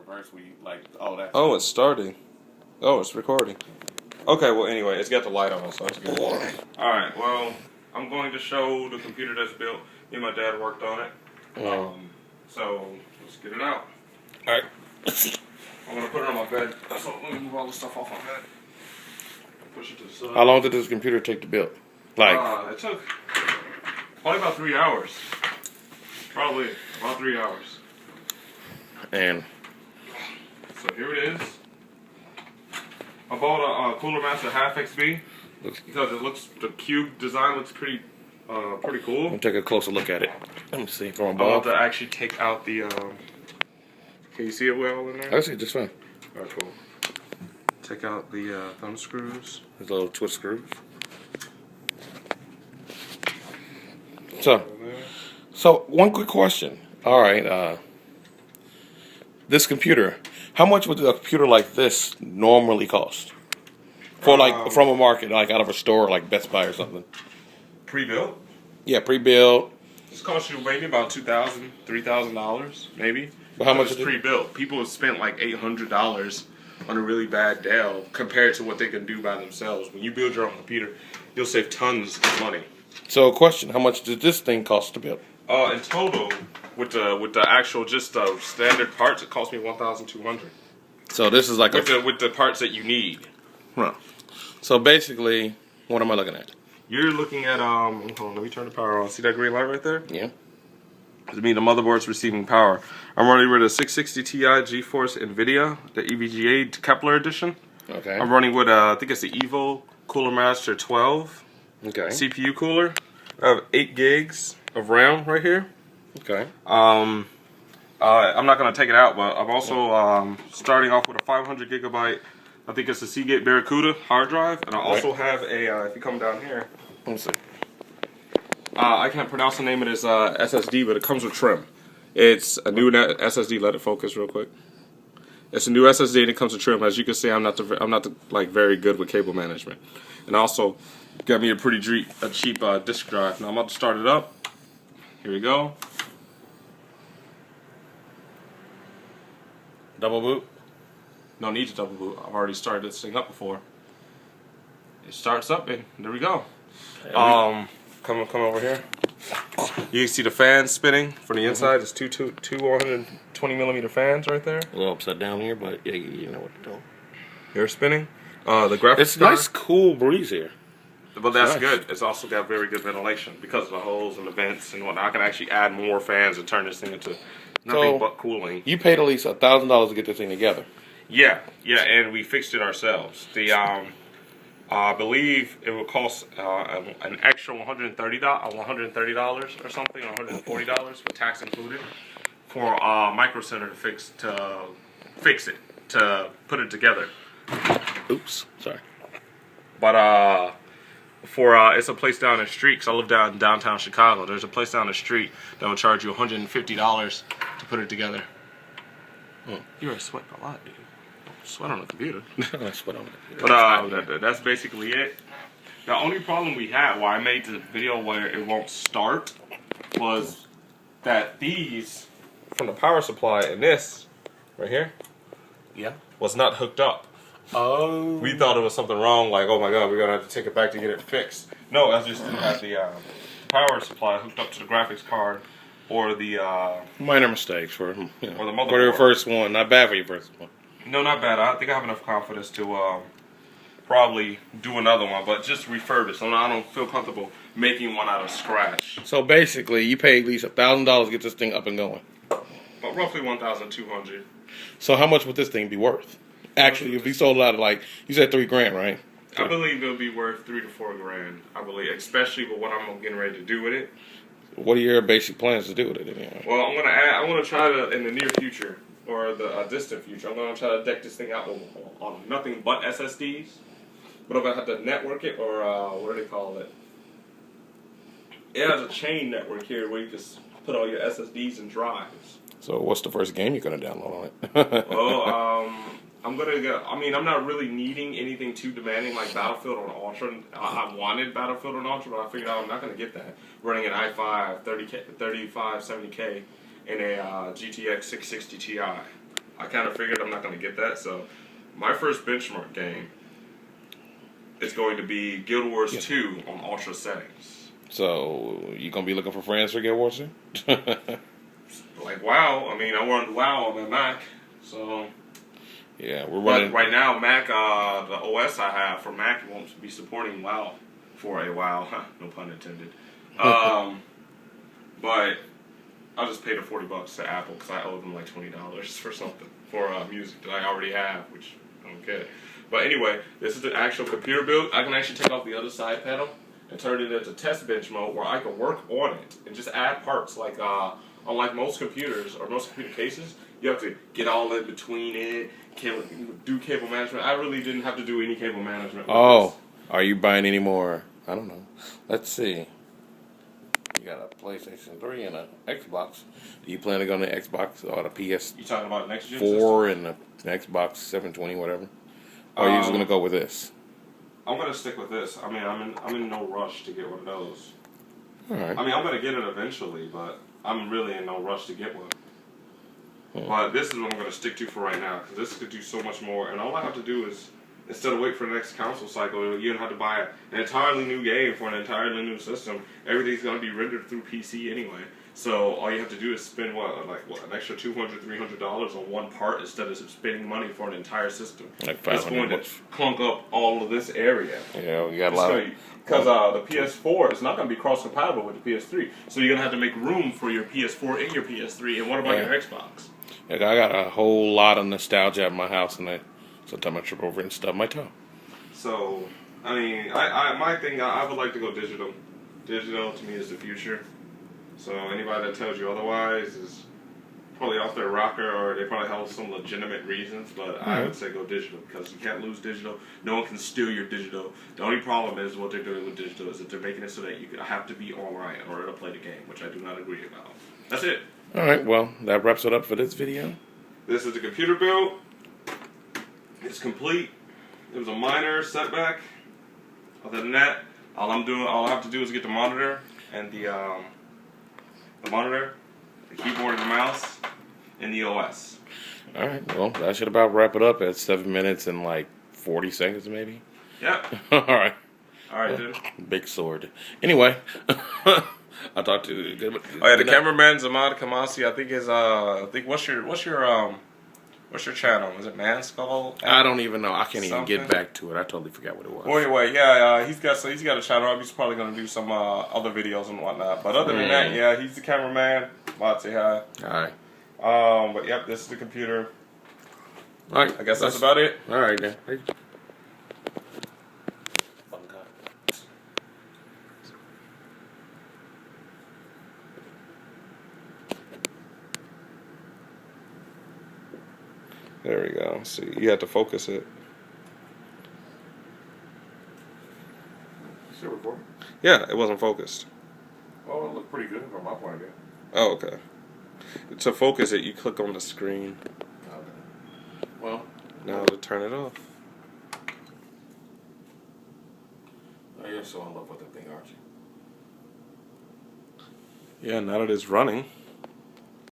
Reverse, we like all that. Oh, it's starting. Oh, it's recording. Okay, well, anyway, it's got the light on, so it's good. Alright, well, I'm going to show the computer that's built. Me and my dad worked on it. So, let's get it out. Alright. I'm going to put it on my bed. So, let me move all the stuff off my bed. Push it to the side. How long did this computer take to build? Like, It took probably about 3 hours. Probably about 3 hours. and So here it is. I bought a Cooler Master Half XB because it looks, the cube design looks pretty cool. we'll take a closer look at it. Let me see from I above. want to actually take out the. Can you see it well in there? I see it just fine. Alright, cool. Take out the thumb screws. There's little twist screws. So one quick question. All right, this computer. How much would a computer like this normally cost? For like from a market, like out of a store, like Best Buy or something. Pre-built. Yeah, pre-built. This costs you maybe about $2,000, $3,000, maybe. But how much is is it? pre-built? People have spent like $800 on a really bad Dell compared to what they can do by themselves. When you build your own computer, you'll save tons of money. So, question: how much did this thing cost to build? In total, with the actual just standard parts, it cost me $1,200. So this is like With the parts that you need. Huh. So basically, what am I looking at? You're looking at hold on, let me turn the power on. See that green light right there? Yeah. It means the motherboard's receiving power. I'm running with a 660 Ti GeForce NVIDIA, the EVGA Kepler edition. Okay. I'm running with I think it's the Evo Cooler Master 12 Okay. CPU cooler. I have 8 gigs of RAM right here. Okay. I'm not going to take it out, but I'm also starting off with a 500 gigabyte, I think it's a Seagate Barracuda hard drive, and I also have a, if you come down here, Let me see. I can't pronounce the name of this SSD, but it comes with trim. It's a new SSD. Let it focus real quick. It's a new SSD and it comes with trim. As you can see, I'm not like very good with cable management, and also got me a pretty cheap disk drive. Now I'm about to start it up. Here we go. Double boot. No need to double boot. I've already started this thing up before. It starts up and there we go. Come over here. You can see the fans spinning from the inside. There's two 120 millimeter fans right there. A little upside down here, but yeah, you know what to do. They're spinning. The graphics. It's nice, cool breeze here. But that's nice. good. It's also got very good ventilation because of the holes and the vents and whatnot. I can actually add more fans and turn this thing into nothing but cooling. You paid at least $1,000 to get this thing together. Yeah, and we fixed it ourselves. The I believe it would cost an extra $130 or something, or $140 with tax included, for Micro Center to fix it, to put it together. Oops, sorry. But it's a place down the street, because I live downtown Chicago. There's a place down the street that will charge you $150 to put it together. You are sweating a lot, dude. Sweat on the computer. I sweat on it. But that's basically it. The only problem we had, why I made the video where it won't start, was that these from the power supply and this right here, Yeah. was not hooked up. Oh. We thought it was something wrong, like, oh my god, we're gonna have to take it back to get it fixed. No, I just didn't have the power supply hooked up to the graphics card or the Minor mistakes for or the for motherboard. your first one. Not bad for your first one. No, not bad. I think I have enough confidence to probably do another one, but just refurbish. I don't feel comfortable making one out of scratch. So basically, you pay at least $1,000 to get this thing up and going. But roughly 1,200. So how much would this thing be worth? Actually, if you sold it out of, like, you said $3,000, right? I believe it'll be worth $3 to $4 grand. I believe, especially with what I'm getting ready to do with it. What are your basic plans to do with it? Anyway? Well, I'm gonna try to, in the near future or the distant future, I'm gonna try to deck this thing out on nothing but SSDs. But I'm gonna have to network it, or what do they call it? It has a chain network here where you just put all your SSDs and drives. So what's the first game you're going to download on it? Well, I'm gonna go. I mean, I'm not really needing anything too demanding like Battlefield on Ultra. I wanted Battlefield on Ultra, but I figured out I'm not gonna get that. Running an i5 3570K and a GTX 660 Ti. I kind of figured I'm not going to get that. So my first benchmark game is going to be Guild Wars 2 on ultra settings. So you gonna be looking for friends for Guild Wars 2? Like WoW. I mean, I run WoW on my Mac, so. Yeah, we're running. But right now, Mac, the OS I have for Mac won't be supporting WoW for a while. No pun intended. But I'll just pay the $40 to Apple because I owe them like $20 for something for music that I already have, which I don't get. But anyway, this is the actual computer build. I can actually take off the other side panel and turn it into test bench mode where I can work on it and just add parts. Like unlike most computers or most computer cases, you have to get all in between it, do cable management. I really didn't have to do any cable management. Oh, are you buying any more? I don't know. Let's see. You got a PlayStation 3 and an Xbox. Do you plan to go on the Xbox or the PS4 You talking about next gen system? and the Xbox 720, whatever? Or are you just gonna go with this? I'm gonna stick with this. I mean, I'm in no rush to get one of those. All right. I mean, I'm gonna get it eventually, but I'm really in no rush to get one. But this is what I'm gonna stick to for right now because this could do so much more. And all I have to do is, instead of wait for the next console cycle, you don't have to buy an entirely new game for an entirely new system. Everything's gonna be rendered through PC anyway. So all you have to do is spend an extra $200, $300 on one part instead of spending money for an entire system. Like It's going to clunk up all of this area. Yeah, you got a lot of. Because the PS4 is not going to be cross-compatible with the PS3, so you're going to have to make room for your PS4 and your PS3. And what about your Xbox? Yeah, I got a whole lot of nostalgia at my house, and sometimes I trip over it and stub my toe. So, I mean, I would like to go digital. Digital to me is the future. So anybody that tells you otherwise is probably off their rocker, or they probably have some legitimate reasons. But I would say go digital because you can't lose digital. No one can steal your digital. The only problem is what they're doing with digital is that they're making it so that you have to be online in order to play the game, which I do not agree about. That's it. All right, well, that wraps it up for this video. This is the computer build. It's complete. It was a minor setback. Other than that, all I have to do is get the monitor and the monitor, the keyboard and the mouse, and the OS. All right, well, that should about wrap it up at 7 minutes and like 40 seconds, maybe. Yep. All right. All right, dude. Big sword. Anyway, I'll talk to you. Oh yeah, the cameraman Zamad Kamasi. I think what's your channel? Is it Man Skull? I don't even know. I can't even Something? get back to it. I totally forgot what it was. Well, anyway, yeah, he's got a channel. He's probably gonna do some other videos and whatnot. But other than that, yeah, he's the cameraman. About to say hi. All right. But yep, this is the computer. All right. I guess that's about it. All right then. There we go. See, you have to focus it. Still recording? Yeah, it wasn't focused. Well, it looked pretty good from my point of view. Oh, okay. To focus it, you click on the screen. Okay. Well, Now to turn it off. you're so in love with the thing, aren't you? Yeah, now that it's running.